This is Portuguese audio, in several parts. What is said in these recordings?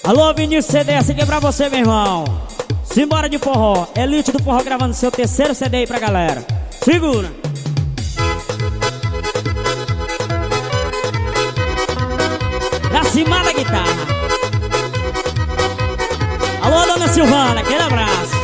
Alô, Vinícius CD, essa aqui é pra você, meu irmão. Simbora de forró, Elite do Forró gravando seu terceiro CD aí pra galera. Segura! Pra cima da guitarra. Alô, dona Silvana, aquele abraço.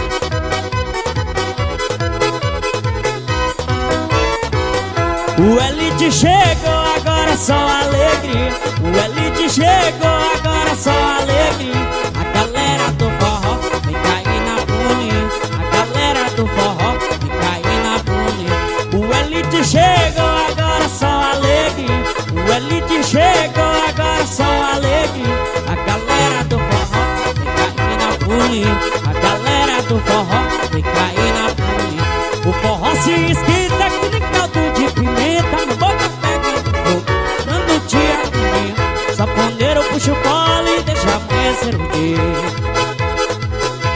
O Elite chegou, agora só alegria. O Elite chegou, agora só alegria. A galera do forró vem cair na folia. A galera do forró vem cair na folia. O Elite chegou, agora só alegria. O Elite chegou, agora só alegria. A galera do forró vem cair na folia. A galera do forró vem cair na folia. O forró se esquenta com caldo de pimenta. Na boca pega fogo, dando dia agonia. Saponeiro puxa o colo e deixa amanhecer o dia.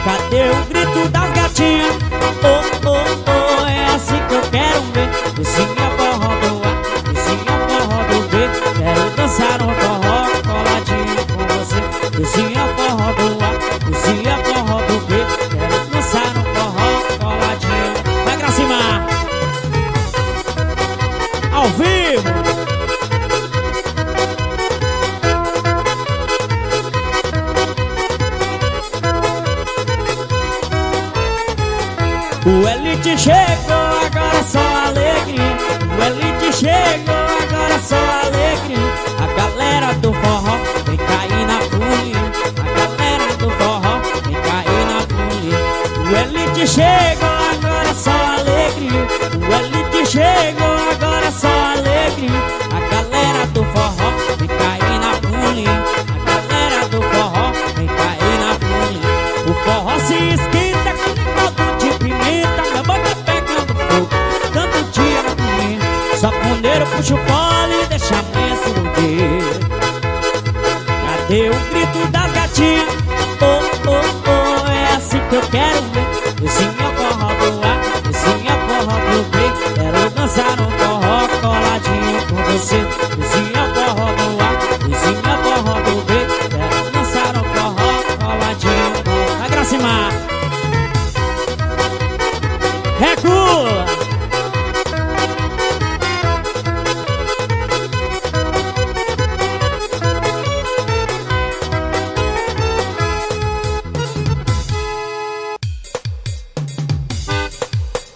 Cadê o grito das gatinhas? Oh, oh, oh, é assim que eu quero ver. Vizinha forró do A, vizinha forró do B. Quero dançar um forró coladinho com você. Vizinha forró do A, vizinha forró do B. Quero dançar um forró coladinho. Vai, Gracimar! Ao vivo! O Elite chegou, agora só alegria. O Elite chegou, agora só alegria. A galera do forró vem cair na folia. A galera do forró vem cair na folia. O Elite chegou, agora só alegria. O Elite chegou, agora só alegria. A galera do forró vem cair na folia. A galera do forró vem cair na folia. O forró se esquenta com caldo de pimenta. Na boca pegando fogo, tanto dia na cozinha. Saponeiro puxa o pole e deixa amanhecer o dia. Cadê o grito das gatinhas? Oh, oh, oh, é assim que eu quero ver. Vizinha forró do A, vizinha forró do B. Quero dançar um forró coladinho com você. Vizinha forró do A, vizinha forró do B. Quero dançar um forró coladinho com... Vai, Gracimar! Recua!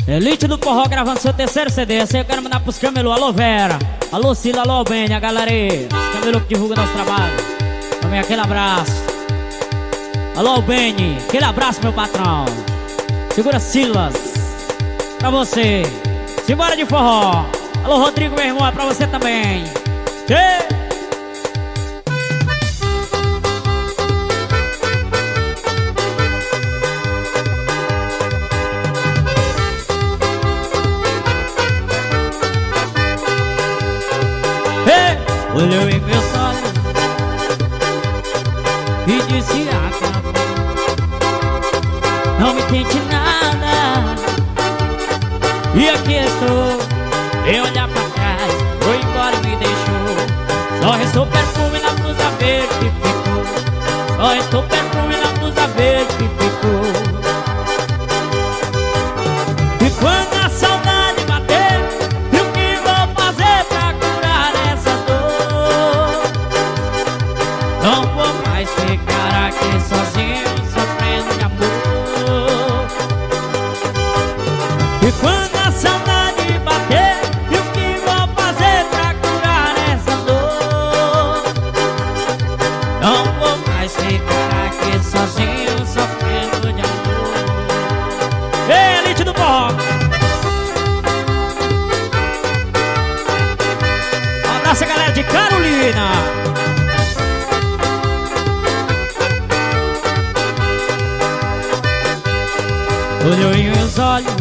Elite do Forró gravando seu terceiro CD. Esse eu quero mandar pros camelô. Alô, Vera. Alô, Sila. Alô, Benny. A galera aí. Os camelô que divulgam nosso trabalho. Também aquele abraço. Alô, Benny. Aquele abraço, meu patrão. Segura, Silas. Pra você. Simbora de forró. Alô, Rodrigo, meu irmão. É pra você também. Tchê! Olhou em meus olhos e disse: acabou. Não me tente nada. E aqui estou, em olhar pra trás, foi embora e me deixou. Só restou perfume na blusa verde que ficou. Só restou perfume na blusa verde que ficou. E quando a saudade bater, e o que vou fazer pra curar essa dor? Não vou mais ficar aqui sozinho, sofrendo de amor. E quando a saudade bater, e o que vou fazer pra curar essa dor? Não vou mais ficar aqui sozinho, sofrendo de amor. Ei, Elite do Forró! Um abraço, galera de Carolina! Olhou em meus olhos,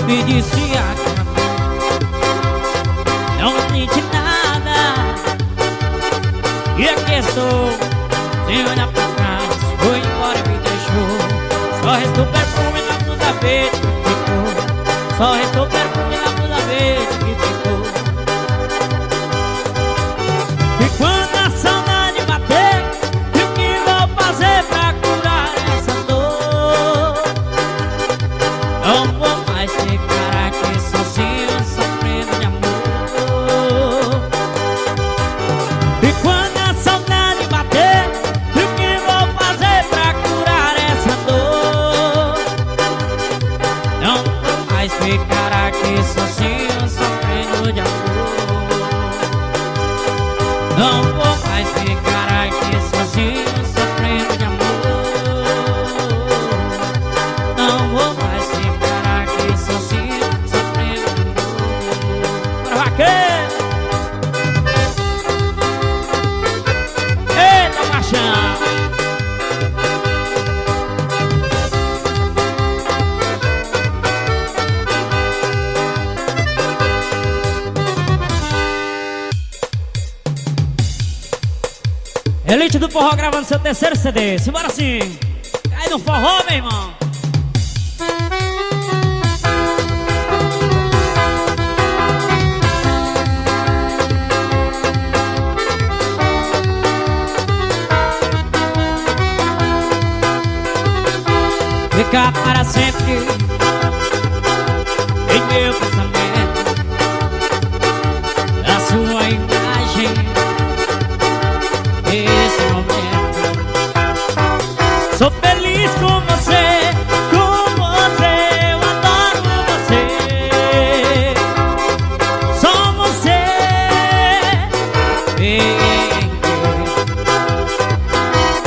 me disse: acabou. Não me tente nada. E aqui estou, sem olhar pra trás, foi embora e me deixou. Só restou perfume na blusa verde que ficou. Só restou perfume na blusa verde que ficou. E quando a saudade bater, E quando a saudade bater, o que vou fazer pra curar essa dor? Não vou mais ficar aqui sozinho, sofrendo de amor. Não vou mais ficar aqui sozinho, sofrendo de amor. Não vou mais ficar aqui sozinho, sofrendo de amor. Bora, vaqueiro! Eita, paixão! Elite do Forró gravando seu terceiro CD. Simbora assim. Cai no forró, meu irmão. Ficar para sempre em meu pensamento, a sua imagem. Esse momento, sou feliz com você, eu adoro você, só você.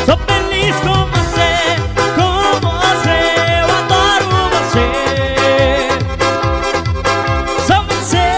Sou feliz com você, eu adoro você, só você.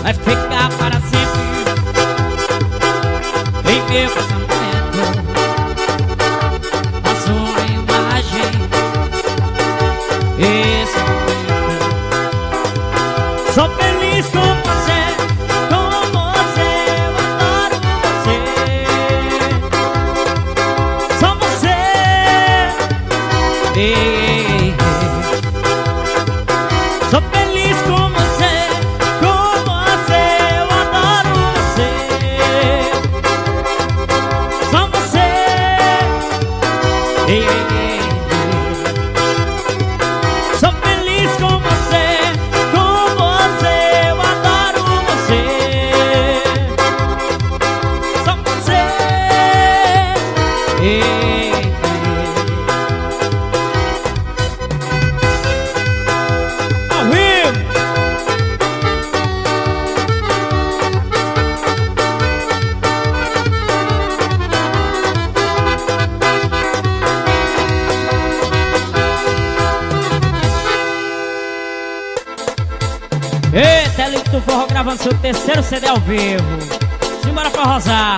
Vai ficar para sempre em meu pensamento, a sua imagem. Esse momento, sou feliz com você, eu adoro você, só você. Sou feliz com você, eu adoro você, só você. Sou feliz com você, eu adoro você, só você. Ao vivo. Eita, Elite do Forró gravando seu terceiro CD ao vivo. Simbora pra rosar.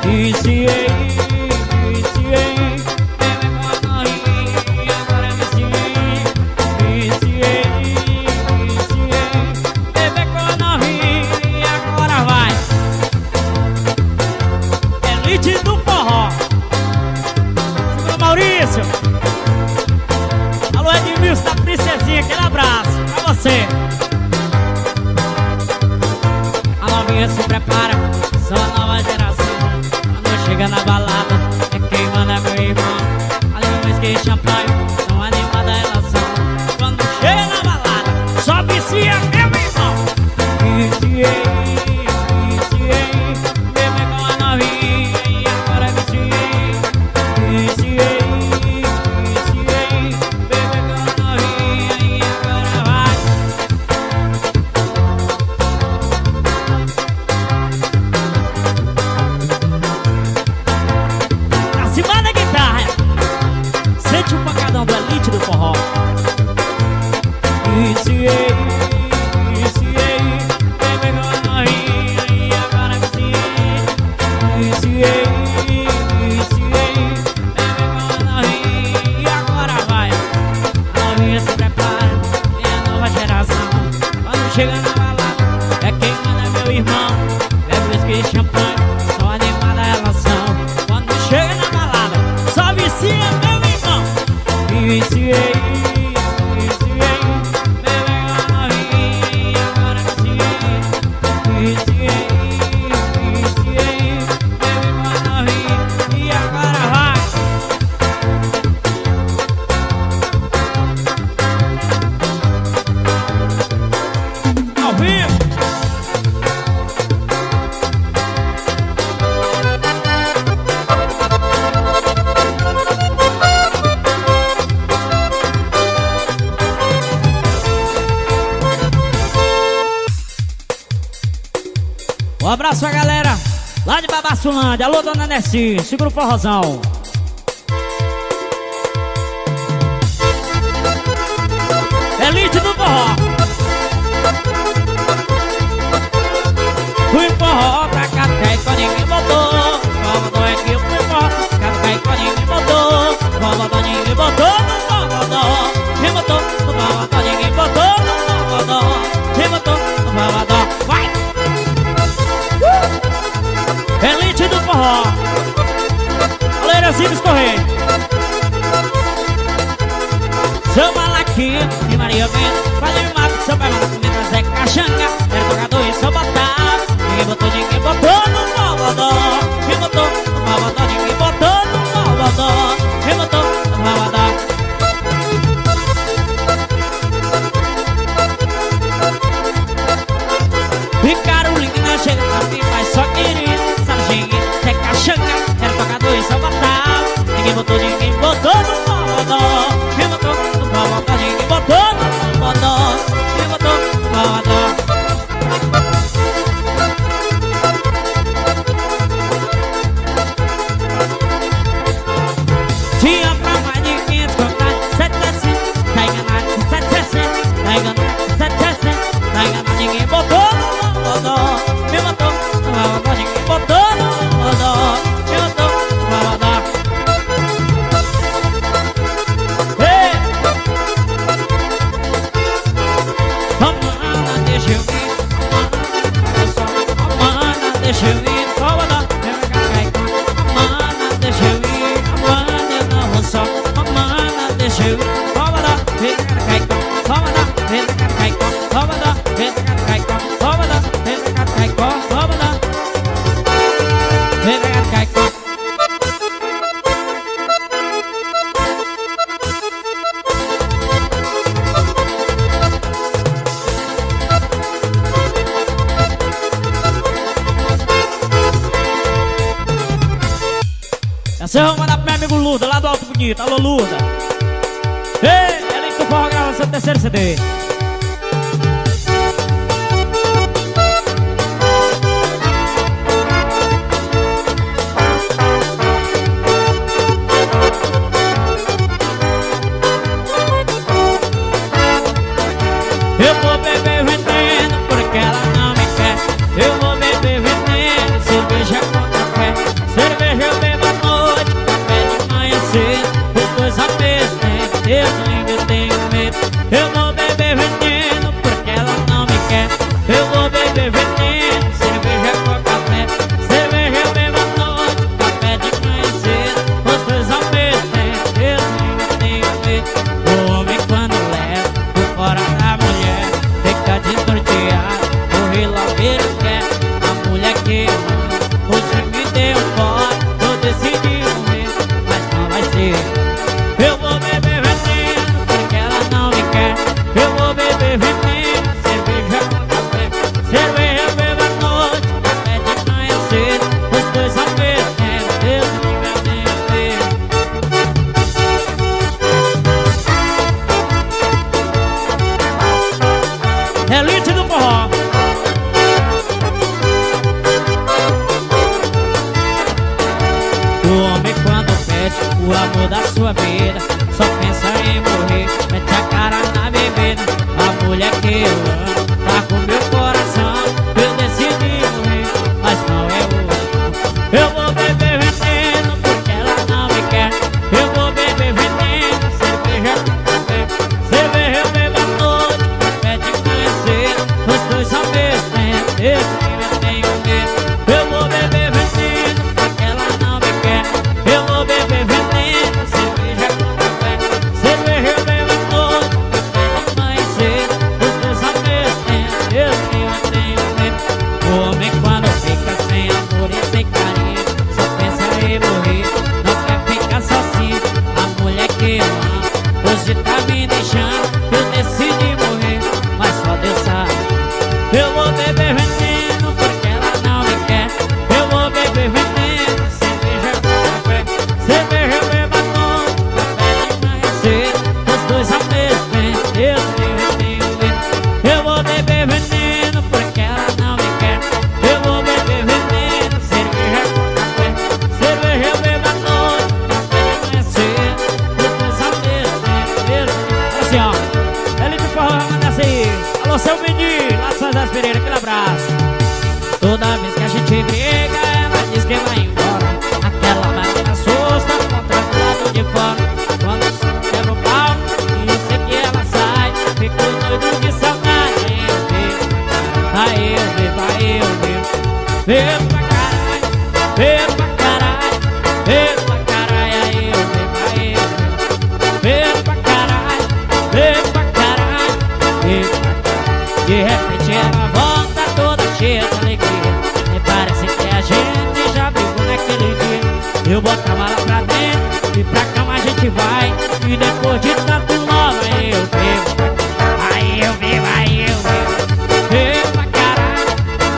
Viciei, agora viciei. Viciei, bebê com novinha, agora vai. Elite do Forró. Segura, Maurício. Alô, Edmilson da Princesinha, aquele abraço pra você. A novinha se prepara, sou a nova geração. Chega na balada, quem manda é meu irmão. Ali no whisky, champanhe, são animada a relação. Quando chega na balada, só vicia meu irmão. Viciei, bebê com a novinha, e agora viciei. Viciei, bebê com a novinha, e agora vai. Acima da guitarra, sente um pancadão. Um abraço a galera lá de Babassulândia. Alô, dona Nessi, segura o forrozão. Elite do forró. Fui forró pra Catucaí quando ninguém botou. Forró é que eu fui forró Catucaí quando ninguém botou. Forró ninguém botou no forró. Quem botou no forró ninguém botou no forró. Quem botou no forró. Vai! Elite do forró. Galera, Zibes Correia. Seu Malaquinho e Maria Bento, Padre Mato, seu pai manda comer Zé Caxanga. Era tocador e seu botava. Ninguém botou no malvadó. Quem botou no malvadó, ninguém botou no malvadó. Quem botou no malvadó. E Carolina chega também, mas só queria Sarginho, Zé Caxanga. Era tocador e seu botava. Ninguém botou no malvadó. Quem botou no malvadó, ninguém botou no malvadó. Quem botou no malvadó. Tinha pra mais de 500 contatos, 760. Tá enganado, 760. Tá enganado, 760. Tá enganado, ninguém botou no malvadó. Quem botou no malvadó, ninguém botou no malvadó. Quem botou no malvadó. Deixa eu vir, mana, deixa eu vir, Salvador, mana, deixa eu ir, mana, não vou só, mana, deixa eu ir, Salvador, vem cá, caicó, Salvador, vem cá, caicó, Salvador, vem cá, caicó, Salvador, vem cá, caicó, Salvador, vem cá, caicó. Essa é uma mandar pro meu amigo Luda, lá do Alto Bonito. Alô, Luda. Ei, Elite do Forró grava seu terceiro CD. Eu vou beber veneno porque ela não me quer. Eu vou beber veneno, cerveja com café. Cerveja eu bebo à noite, café de manhã cedo. Os dois ao mesmo tempo, Deus ainda tenho medo. Eu vou beber veneno porque ela não me quer. Eu vou beber veneno, cerveja com café. Cerveja eu bebo à noite, café de manhã cedo. Os dois ao mesmo tempo, Deus ainda tenho medo. O homem quando leva por fora da mulher fica desnorteado, o reloveiro quer. A mulher que ama, hoje me deu fora. Eu decidi morrer, mas não vai ser. Eu vou beber veneno porque ela não me quer. Eu vou beber veneno, cerveja com café. Cerveja eu bebo à noite, café de manhã cedo. Os dois ao mesmo tempo, Deus me engane a ver. Elite do forró. O homem quando pede o amor da sua vida só pensa em morrer, mete a cara na bebida. A mulher que eu amo tá com meu coração. Eu decidi morrer, mas não é o amor. Eu vou beber veneno porque ela não me quer. Eu vou beber veneno, cerveja com café. Cerveja eu bebo à noite, café de manhã cedo. Os dois ao mesmo tempo, eu tenho medo. Eu vou beber veneno porque ela não me quer. Eu vou beber veneno, cerveja com café. Cerveja eu bebo à noite, café de manhã cedo. Os dois ao mesmo Bebo pra caralho, bebo pra caralho, aí eu bebo, aí eu bebo. Bebo pra caralho, bebo pra caralho, bebo pra caralho. De repente ela volta toda cheia de alegria. E parece que a gente já brigou naquele dia. Eu boto a mala pra dentro e pra cama a gente vai. E depois de tanto nome aí eu bebo pra caralho, aí eu bebo, aí eu bebo. Bebo pra caralho,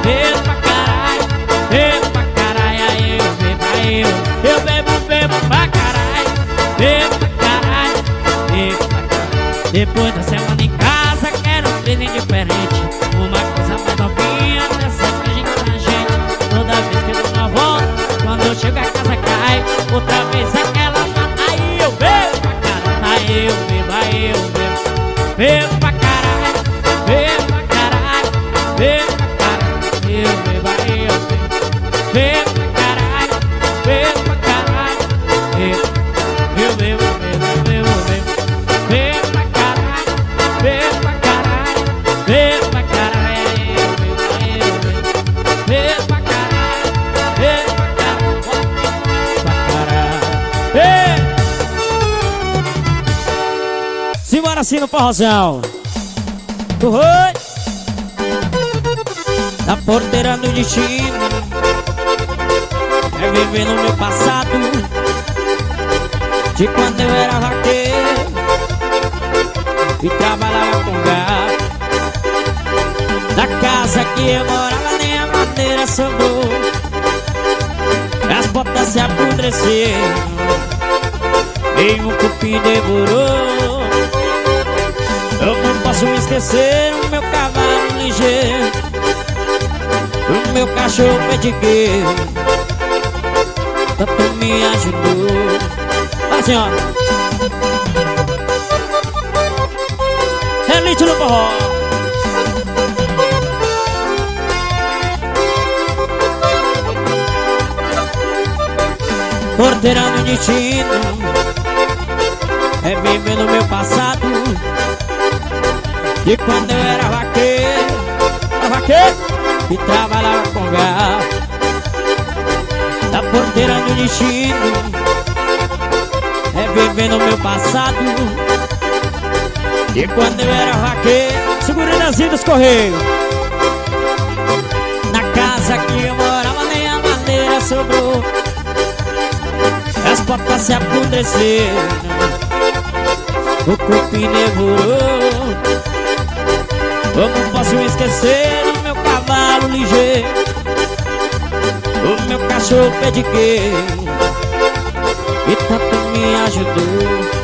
bebo pra caralho, bebo pra caralho, aí eu bebo, aí eu bebo, bebo pra caralho, bebo pra caralho, bebo pra caralho. Depois da semana em casa quero um treino diferente, uma coisa mais novinha nessa frente da gente. Toda vez que eu dou uma volta, quando eu chego a casa cai outra vez aquela mata. Aí eu bebo pra caralho, aí eu bebo, aí eu bebo. Bebo pra caralho, bebo pra caralho, bebo pra caralho, eu bebo, aí eu bebo. Bebo pra caralho, bebo pra caralho, eu bebo, bebo, bebo, bebo. Bebo pra caralho, bebo pra caralho, bebo pra caralho, eu bebo, aí eu bebo. Bebo pra caralho, bebo pra caralho, pra caralho. Simbora assim no forrozão. Oi! Da porteira do destino é viver no meu passado, de quando eu era vaqueiro e trabalhava com gado. Da casa que eu morava nem a madeira sobrou, as botas se apodreceram e um cupim devorou. Eu não posso esquecer o meu cavalo ligeiro, o meu cachorro pediqueiro, tanto me ajudou. Assim ó, elite no forró. Porteira do destino é viver no meu passado, e quando eu era vaqueiro e trabalhava com gado. Da porteira do destino é viver no meu passado, e quando eu era vaqueiro, segurando as dos correios. Na casa que eu morava nem a madeira sobrou, as portas se apodreceram, o cupim devorou. Eu não posso esquecer o meu cavalo ligeiro, o meu cachorro pediqueiro, e tanto me ajudou.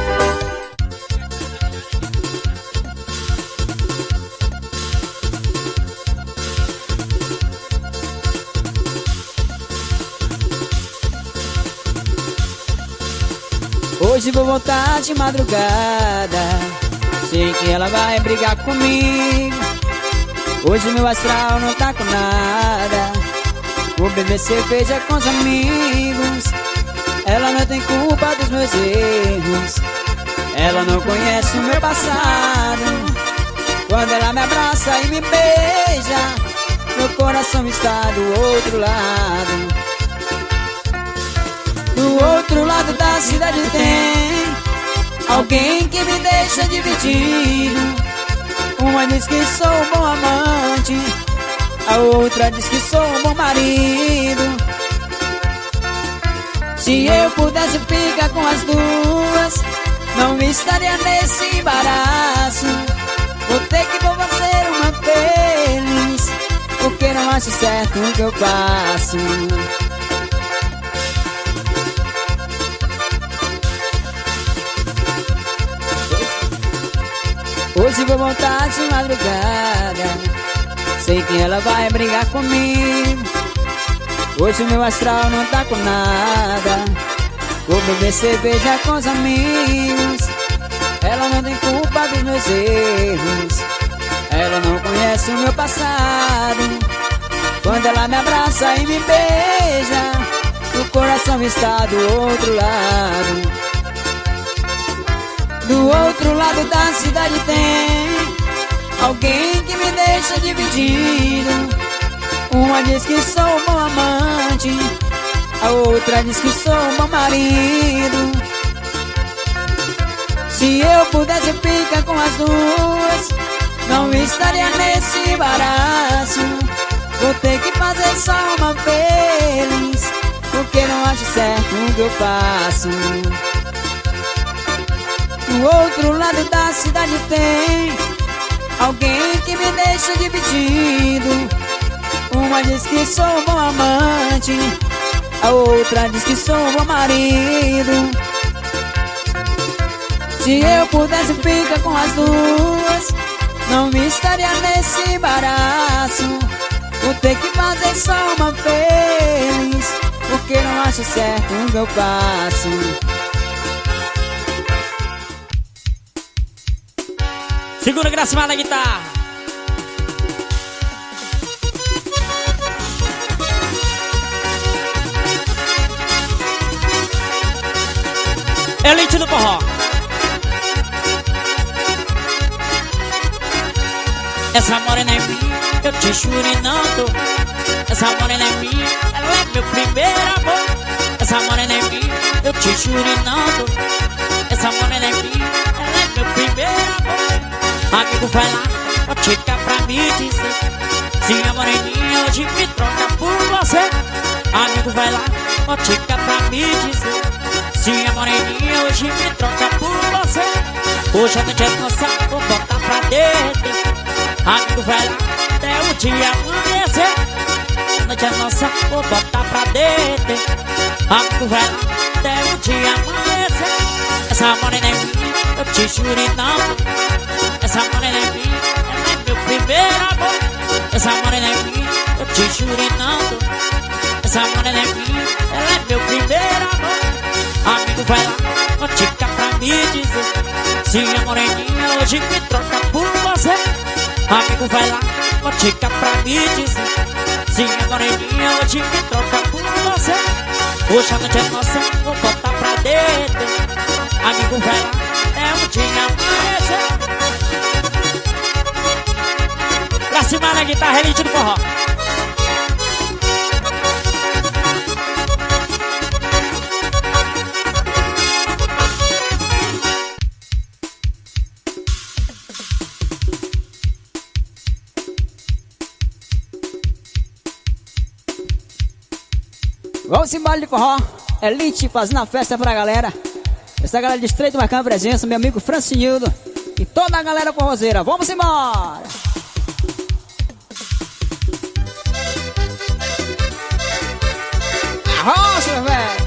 Hoje vou voltar de madrugada, sei que ela vai brigar comigo. Hoje meu astral não tá com nada, vou beber cerveja com os amigos. Ela não tem culpa dos meus erros, ela não conhece o meu passado. Quando ela me abraça e me beija, meu coração está do outro lado. Do outro lado da cidade tem alguém que me deixa dividido. Uma diz que sou um bom amante, a outra diz que sou um bom marido. Se eu pudesse ficar com as duas, não estaria nesse embaraço. Vou ter que fazer uma feliz, porque não acho certo o que eu faço. Hoje vou voltar de madrugada, sei que ela vai brigar comigo. Hoje meu astral não tá com nada, vou beber cerveja com os amigos. Ela não tem culpa dos meus erros, ela não conhece o meu passado. Quando ela me abraça e me beija, o coração está do outro lado. Do outro lado da cidade tem alguém que me deixa dividido. Uma diz que sou um bom amante, a outra diz que sou um bom marido. Se eu pudesse ficar com as duas, não estaria nesse embaraço. Vou ter que fazer só uma feliz, porque não acho certo o que eu faço. Do outro lado da cidade tem alguém que me deixa dividido. Uma diz que sou um bom amante, a outra diz que sou um bom marido. Se eu pudesse ficar com as duas, não me estaria nesse embaraço. Vou ter que fazer só uma feliz, porque não acho certo o que eu faço. Segura Gracimar na guitarra. Elite do forró. Essa morena é minha, eu te juro e não tô. Essa morena é minha, ela é meu primeiro amor. Essa morena é minha, eu te juro e não tô. Essa morena é minha, ela é meu primeiro amor. Amigo vai lá, pode chegar pra me dizer se a moreninha hoje me troca por você. Amigo vai lá, pode chegar pra me dizer se a moreninha hoje me troca por você. Hoje a noite é nossa, vou botar pra dentro. Amigo vai lá, até o dia amanhecer. A noite é nossa, vou botar pra dentro. Amigo vai lá, até o dia amanhecer. Essa morena é minha, eu te juro e não. Essa morena é minha, ela é meu primeiro amor. Essa morena é minha, eu te juro e não. Essa morena é minha, ela é meu primeiro amor. Amigo vai lá, pode chegar pra me dizer se a moreninha hoje me troca por você. Amigo vai lá, pode chegar pra me dizer se a moreninha hoje me troca por você. Hoje a noite é nossa, vou botar pra dentro. Amigo vai lá, é um dia amanhecer. Pra cima na guitarra, elite do forró. Vamos embora de forró, elite fazendo a festa pra galera. Essa galera de Estreito marcando presença, meu amigo Francinildo e toda a galera forrozeira. Vamos embora! Arrocha, velho!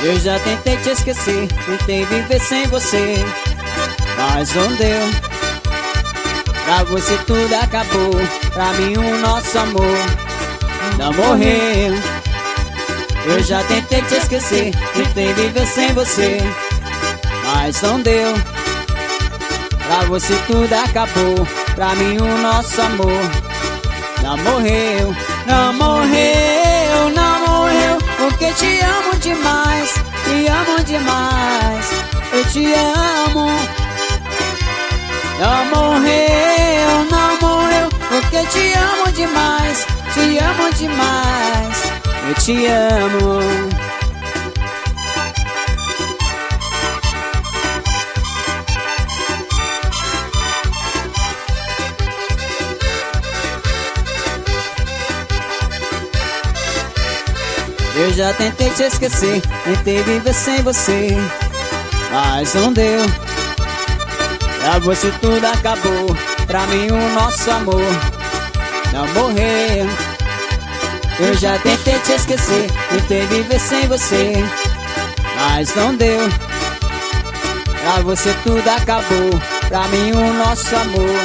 Eu já tentei te esquecer, tentei viver sem você, mas não deu. Pra você tudo acabou, pra mim o nosso amor não morreu. Eu já tentei te esquecer, tentei viver sem você, mas não deu. Pra você tudo acabou, pra mim o nosso amor não morreu. Não morreu, não morreu, porque te amo demais, te amo demais, eu te amo. Não morreu, não morreu, porque te amo demais, te amo demais, eu te amo. Eu já tentei te esquecer, tentei viver sem você, mas não deu. Pra você tudo acabou, pra mim o nosso amor não morreu. Eu já tentei te esquecer, tentei viver sem você, mas não deu. Pra você tudo acabou, pra mim o nosso amor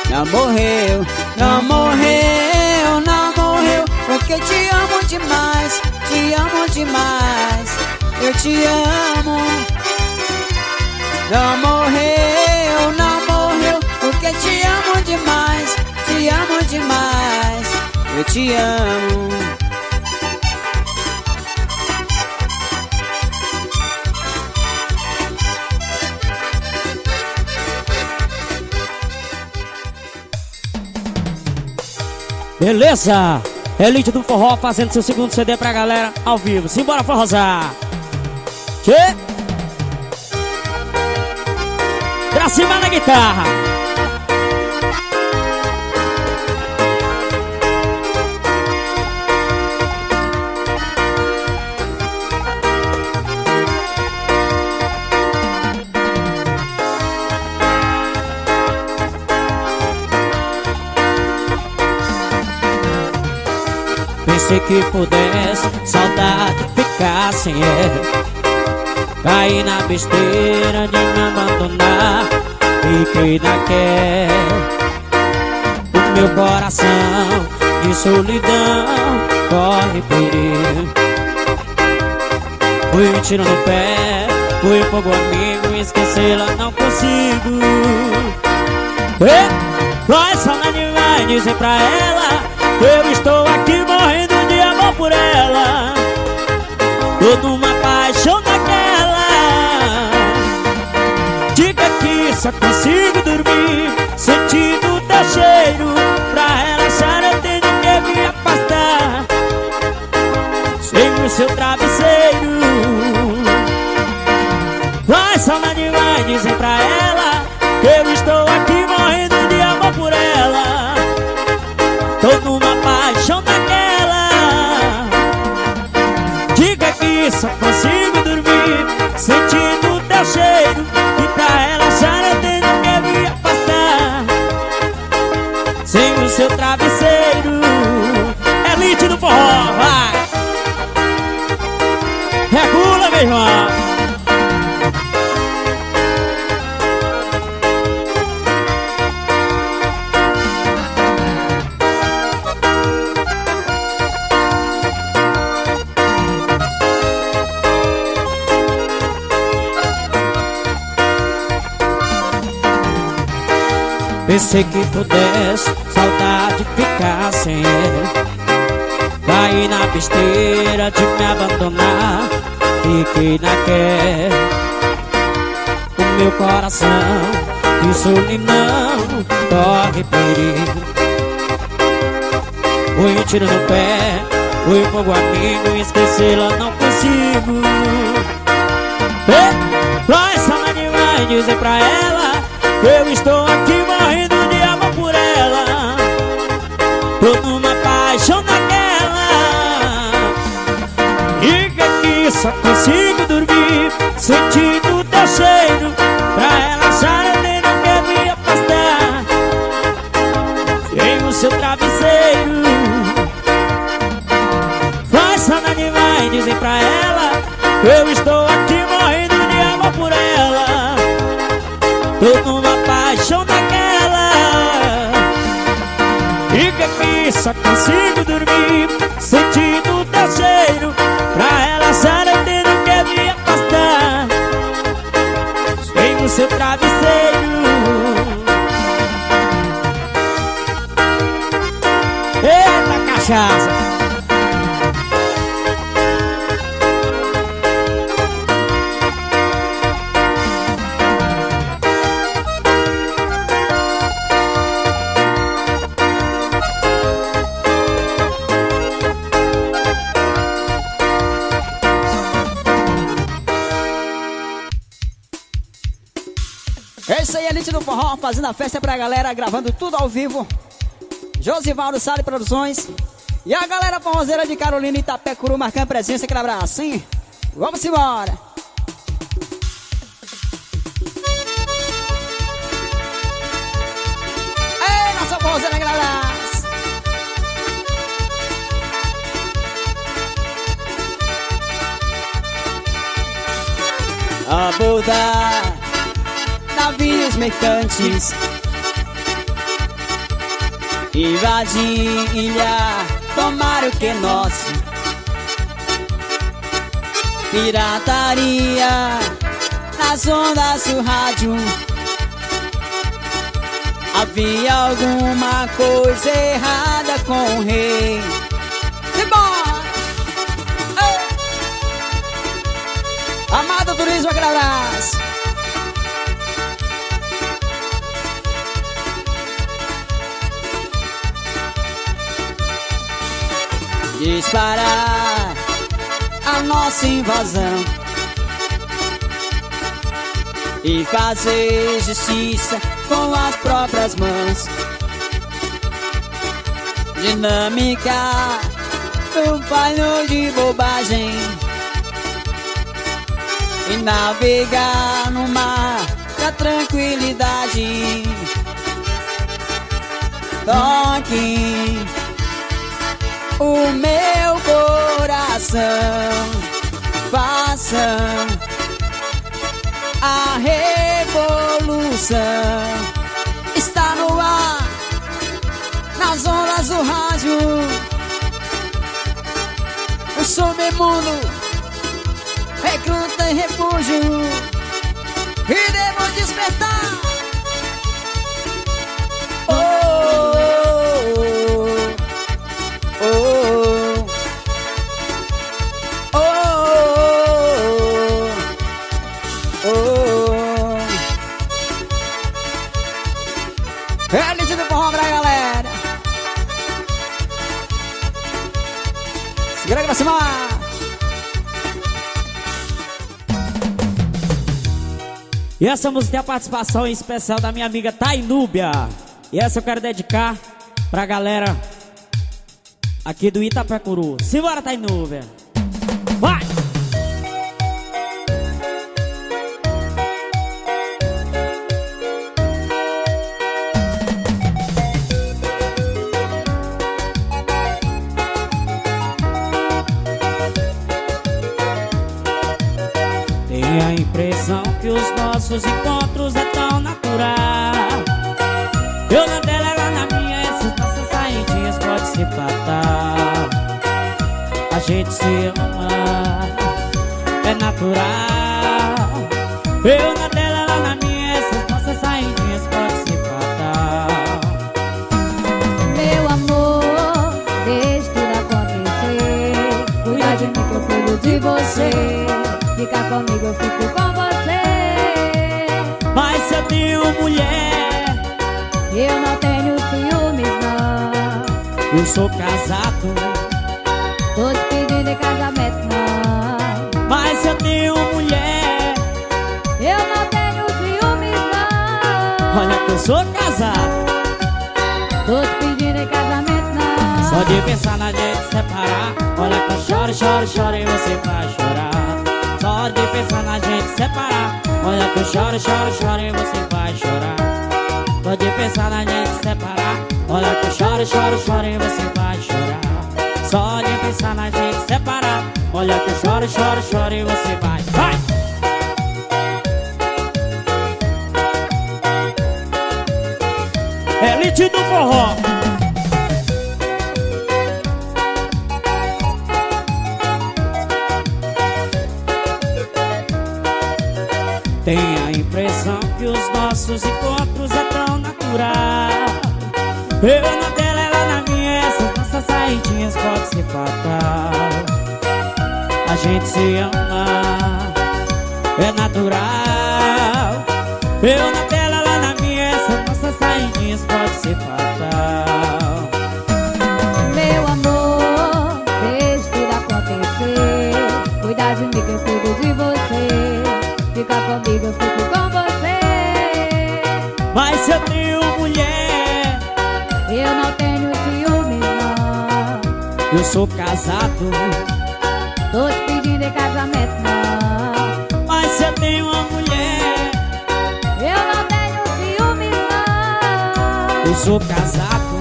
não morreu. Não morreu, não morreu, porque te amo demais, te amo demais, eu te amo. Não morreu, não morreu, porque te amo demais, te amo demais, eu te amo. Beleza? Elite do Forró fazendo seu segundo CD pra galera ao vivo. Simbora forrosar. Tchê! Pra cima na guitarra. Pensei que pudesse saudade ficar sem ela. Caí na besteira de me abandonar. Fiquei naquela. O meu coração de solidão corre perigo. Fui um tiro no pé, fui um pouco amigo, esquecê-la não consigo. Vai, saudade, vai dizer pra ela que eu estou aqui morrendo de amor por ela. Tô numa paixão daquela. Diga que só consigo dormir sentindo teu cheiro. Pra relaxar eu tenho que me afastar sem o seu travesseiro. Vai, saudade, vai dizer pra ela que eu estou aqui morrendo de amor por ela. Tô numa paixão daquela. Diga que só consigo dormir sentindo teu cheiro. E pra relaxar eu tenho que me afastar sem o seu travesseiro. Elite do forró, vai! Regula, meu irmão! Pensei que pudesse saudade ficar sem ela. Caí na besteira de me abandonar. Fiquei naquela. O meu coração de solidão corre perigo. Fui um tiro no pé, fui um pouco amigo, esquecê-la não consigo. Vai, saudade, vai dizer pra ela que eu estou aqui morrendo de amor por ela. Tô numa paixão daquela. Diga que só consigo dormir sentindo teu cheiro. Pra relaxar eu tenho que me afastar sem o seu travesseiro. Vai, saudade, vai dizer pra ela que eu estou aqui morrendo de amor por ela. Tô numa paixão daquela. Diga que só consigo dormir sentindo teu cheiro. Pra relaxar eu tenho que me afastar sem o seu travesseiro. Eita cachaça! É isso aí, Elite do Forró, fazendo a festa pra galera, gravando tudo ao vivo. Josivaldo Sale Produções. E a galera forrozeira de Carolina e Itapecuru marcando presença, aquele abraço, hein? Vamos embora! Ei, nossa forrozeira, aquele abraço! Abordar navios mercantes, invadir ilha, tomar o que é nosso. Pirataria nas ondas do rádio. Havia alguma coisa errada com o rei. Simbora! Amado Turismo, aquele abraço. disparar a nossa invasão e fazer justiça com as próprias mãos. Dinâmica, um palho de bobagem, e navegar no mar da tranquilidade. Toque o meu coração, façam a revolução. Está no ar, nas ondas do rádio, o submundo recruta em refúgio, e devo despertar. Oh, oh, oh, oh, oh. É elite do forró pra galera. Segura aí pra cima. E essa música tem a participação especial da minha amiga Tainúbia. E essa eu quero dedicar pra galera aqui do Itapecuru. Simbora, Tainúbia! Vai! Tenho a impressão que os nossos encontros é tão natural. Eu na dela, ela na minha, essas nossas saidinhas pode ser fatal. A gente se ama, é natural. Eu na dela, ela na minha, essas nossas saidinhas pode ser fatal. Meu amor, deixa tudo acontecer. Cuida de mim que eu cuido de você. Fica comigo, eu fico com você. Mas se eu tenho mulher, Eu não tenho ciúmes, não. eu sou casado. Tô te pedindo em casamento, não. Mas se eu tenho mulher, Eu não tenho ciúmes, não. olha que eu sou casado. Tô te pedindo em casamento, não. Só de pensar na gente separar, olha que eu choro, choro, choro e você vai chorar. Só de pensar na gente separar, olha que eu choro, choro, choro e você vai chorar. Só de pensar na gente separar, olha que eu choro, choro, choro e você vai chorar. Só de pensar na gente separar, olha que eu choro, choro, choro e você vai. Vai! Elite do forró. Tenho a impressão que os nossos encontros é tão natural. Eu na dela, ela na minha, essas nossas saidinhas pode ser fatal. A gente se ama, é natural. Eu na dela, ela na minha, essas nossas saidinhas pode ser fatal. Meu amor, deixa tudo acontecer. Cuida de mim que eu cuido de você. Fica comigo, eu fico com você. Mas se eu tenho mulher, Eu não tenho ciúmes, não. eu sou casado. Tô te pedindo em casamento, não. Mas se eu tenho uma mulher, Eu não tenho ciúmes, não. eu sou casado.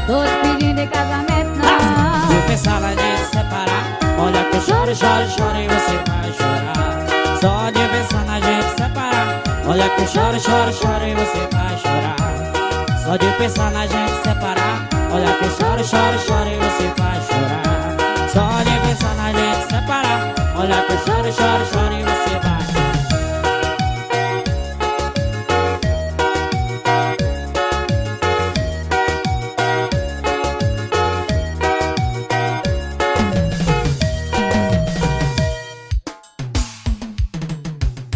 Tô te pedindo em casamento, não. Se eu pensar na gente separar, olha que eu choro, choro, choro e você vai chorar. Só de pensar na gente separar, olha que eu choro, choro, choro e você vai chorar. Só de pensar na gente separar, olha que eu choro, choro, choro e você vai chorar. Só de pensar na gente separar, olha que eu choro, choro, choro e você vai.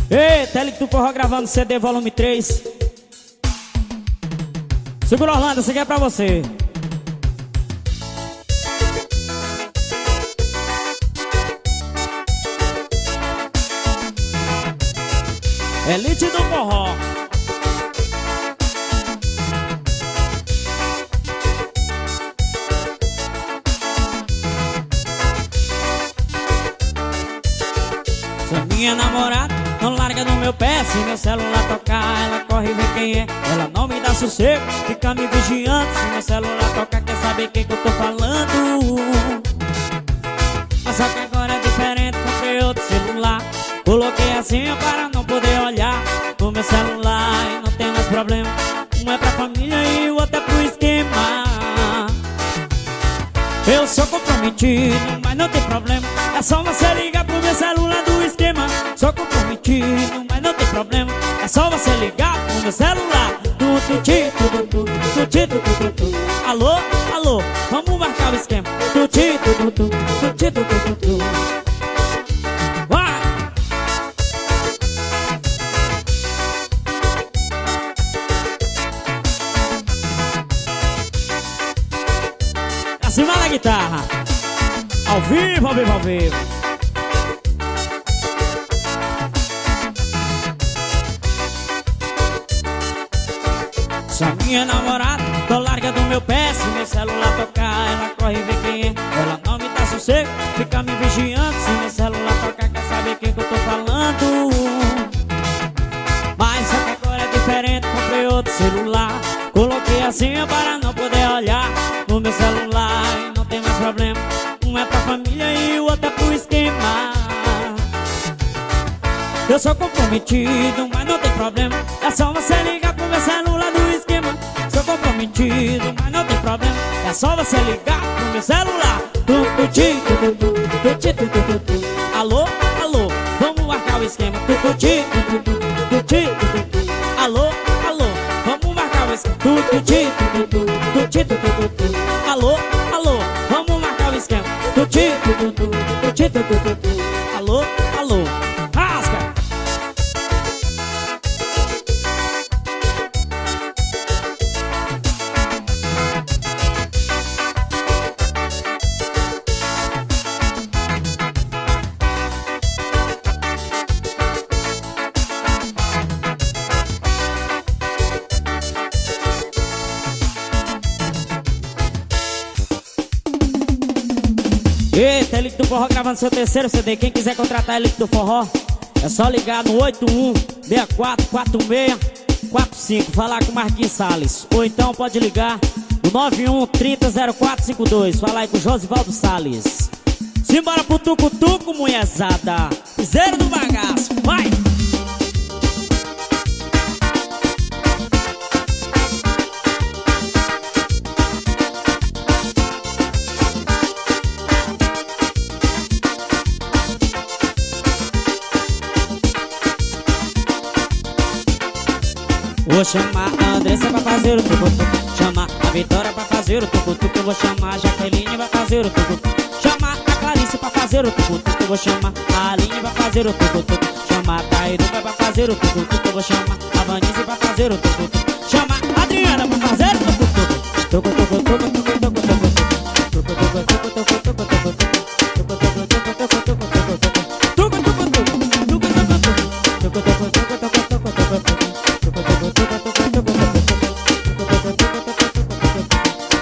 Ei, Tele do Forró gravando CD volume 3. Segura, Orlando, isso aqui é pra você. Elite do forró. Sou minha namorada, não larga no meu pé. Se meu celular tocar, ela corre e vê quem é. Ela não me dá sossego, fica me vigiando. Se meu celular tocar, quer saber quem que eu tô falando. Mas só que agora é diferente, comprei outro celular. Coloquei a senha para não poder olhar no meu celular e não tem mais problema. Um é pra família e o outro é pro esquema. Eu sou comprometido, mas não tem problema. É só você ligar pro meu celular do esquema. Sou comprometido, mas não tem problema. É só você ligar pro meu celular do tuti, tutu, tuti, tutu, tutu. Alô, alô, vamos marcar o esquema. Tuti, tutu, tuti, tutu, tutu. Vai! Acima da guitarra. Ao vivo, ao vivo, ao vivo. Sou minha namorada, tô larga do meu pé. Se meu celular tocar, ela corre e vê quem é. Ela não me dá sossego, fica me vigiando. Se meu celular tocar, quer saber quem que eu tô falando. Mas só que agora é diferente, comprei outro celular. Coloquei a senha para não poder olhar no meu celular e não tem mais problema. Um é pra família e o outro é pro esquema. Eu sou comprometido, mas não tem problema. É só você ligar pro meu celular do esquema. Sou comprometido, mas não tem problema. É só você ligar pro meu celular do tuti, tutu, tuti, tutu, tutu. Alô, alô, vamos marcar o esquema. Tuti, tutu, tuti, tutu. Alô, alô, vamos marcar o esquema. Tuti, tutu, tuti, tutu. Alô, alô, vamos marcar o esquema. Tuti, tutu, tuti, tutu. Alô, alô, rasga. Eita, Elite do Forró gravando seu terceiro CD. Quem quiser contratar a Elite do Forró, é só ligar no 81-64-46-45. Falar com o Marquinhos Salles. Ou então pode ligar no 91-30-0452. Falar aí com o Josivaldo Salles. Simbora pro tucutuco, mulherzada. Piseiro do bagaço, vai! Vou chamar a Andressa pra fazer o tucutuco. Chamar a Vitória pra fazer o tucutuco. Eu vou chamar a Jaqueline pra fazer o tucutuco. Chamar a Clarice pra fazer o tucutuco. Eu vou chamar a Aline pra fazer o tucutuco. Chamar a Tairuba pra fazer o tucutuco. Eu vou chamar a Vanice pra fazer o tucutuco. Chamar a Adriana pra fazer o tucutuco. Tucutuco, tucutuco, tucutuco, tucutuco. Tucutuco, tucutuco, tucutuco, tucutuco.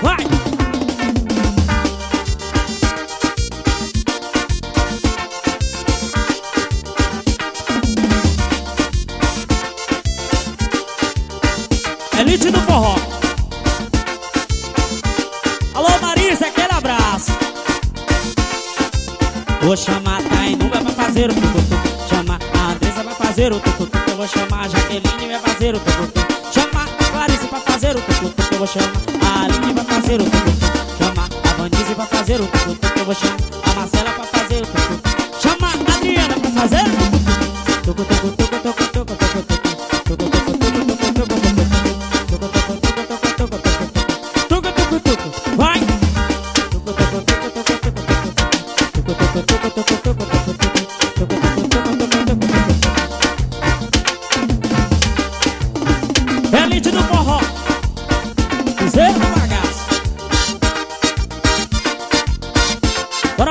Vai! Elite do Forró. Alô, Marisa, aquele abraço. Vou chamar a Tainuba pra fazer o tucutuco. Chamar a Andressa pra fazer o tucutuco. Eu vou chamar a Jaqueline pra fazer o tucutuco. Chamar a Clarice pra fazer o tucutuco. Eu vou chamar a Aline pra fazer o tucutuco. Chamar a Vanice pra fazer o tucutuco. Eu vou chamar a Marcela pra fazer o tucutuco. Chamar a Adriana pra fazer o tucutuco. Tucutuco, tucutuco, tucutuco, tucutuco. Tucutuco, tucutuco, tucutuco, tucutuco, tucutuco. Vai! Elite do Forró. Piseiro do bagaço. Bora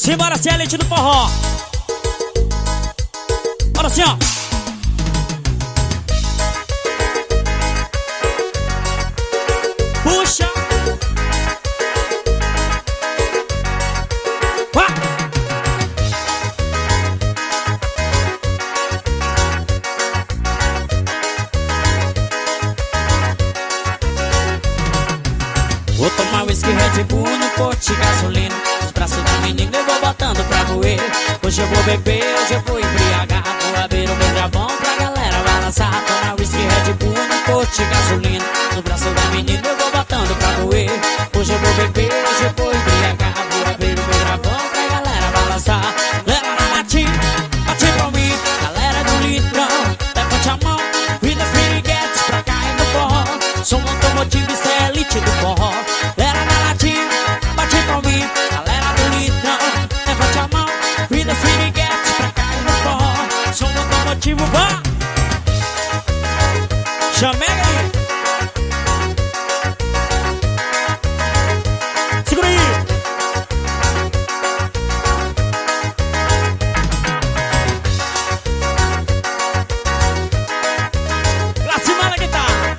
Simbora ser a elite do forró. Bora assim, ó. Puxa. Vá. Vou tomar whisky, Red Bull no pote de gasolina. Os braços da menina eu vou botando pra moer. Hoje eu vou beber, hoje eu vou embriagar. Vou abrir o meu gravão pra galera balançar. Tomar whisky, Red Bull no pote de gasolina. Os braços da menina eu vou botando pra moer. Hoje eu vou beber, hoje eu vou embriagar. Vou abrir o meu gravão pra galera balançar. Leva na latinha, bate pra mim. Galera do litrão, levante a mão. E das piriguetes pra cair no forró. Sou um automotivo, isso é elite do forró. Leva na latinha, bate pra mim. Galera do litrão, levante a mão. E das piriguetes pra cair no forró. Sou um automotivo, vá. Chamei aí. Segura aí. Lá cima na guitarra.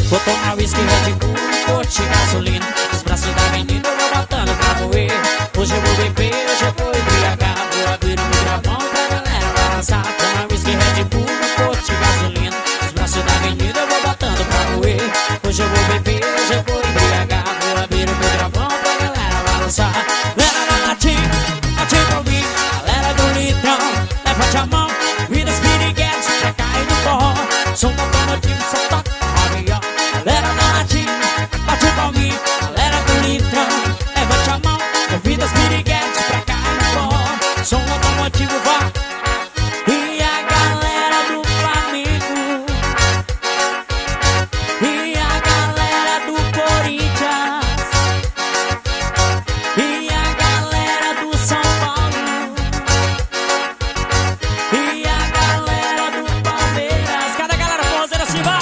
Vou tomar whisky, Red Bull, pote de gasolina. Os braços da menina eu vou botando pra moer. Hoje eu vou beber, hoje eu vou embriagar. Vou abrir o microfone pra galera balançar. Tomar whisky, Red Bull, pote de gasolina. Os braços da menina eu vou botando pra moer. Hoje eu vou beber, hoje eu vou embriagar. Vou abrir o microfone pra galera balançar. Galera da latinha, bate pra mim. Galera do litrão, levante a mão. E das piriguetes pra cair no forró. Sou um automotivo, só toca a galera da latinha, bate pra mim. Galera do litrão, levante a mão. Convida as piriguetes pra cair no forró. Sou um automotivo, vá. E a galera do Flamengo, e a galera do Corinthians, e a galera do São Paulo, e a galera do Palmeiras. Cada galera forrozeira assim, vá.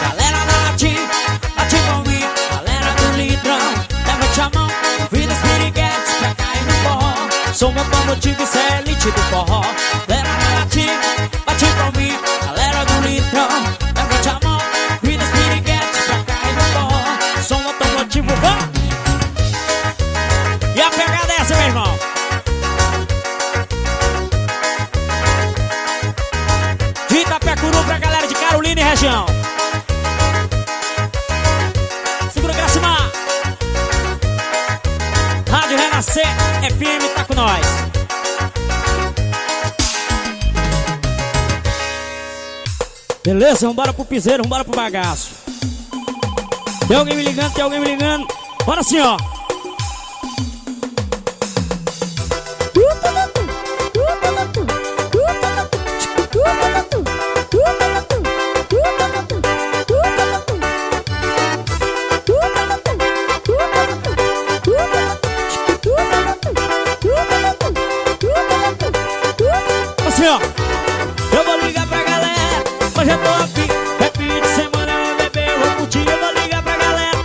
Galera da latinha, bate com mim. Galera do litrão, levante a mão. Vida piriguetes pra cair no forró. Sou um automotivo, isso é elite do forró. Galera da latinha, bate com mim. Galera do litrão, levante a mão. Vida piriguetes pra cair no forró. Sou um automotivo, vá. E a pegada é essa, meu irmão. De Itapecuru pra galera de Carolina e região. Segura Gracimar. Rádio Renascer FM tá com nós. Beleza, vambora pro piseiro, vambora pro bagaço. Tem alguém me ligando, tem alguém me ligando. Bora assim, ó. Assim, ó. Eu vou ligar pra galera. Hoje eu tô afim. Happy de semana eu vou beber, eu vou curtir. Eu vou ligar pra galera.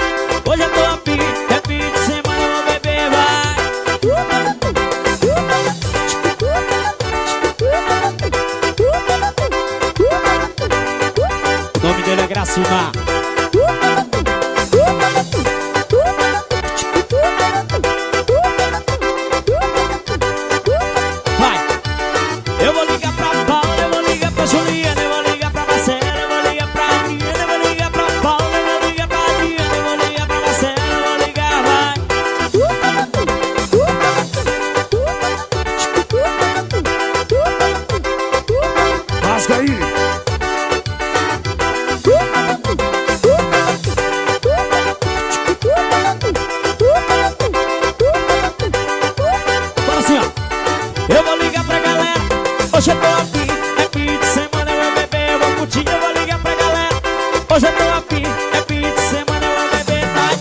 Hoje eu tô afim. Happy de semana eu vou beber, vai. O nome dele é Gracimar. Vai. Eu vou ligar pra Paula, eu vou ligar pra Juliana, eu vou ligar pra Marcela, eu vou ligar pra Adriana, eu vou ligar pra Paula, eu vou ligar pra Adriana, eu vou ligar pra Marcela, eu vou ligar, vai. Rasga aí. Bora assim, ó. Eu vou ligar pra galera. Hoje eu tô afim. Happy de semana eu vou beber, eu vou curtir. Eu vou ligar pra galera. Hoje eu tô afim. Happy de semana eu vou beber, vai.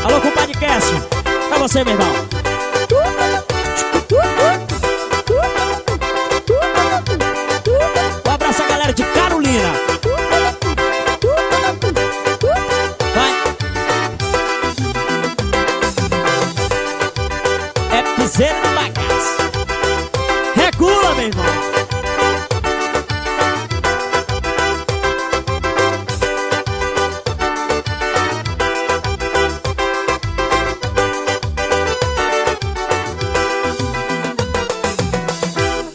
Alô, compadre Cássio. Pra você, meu irmão.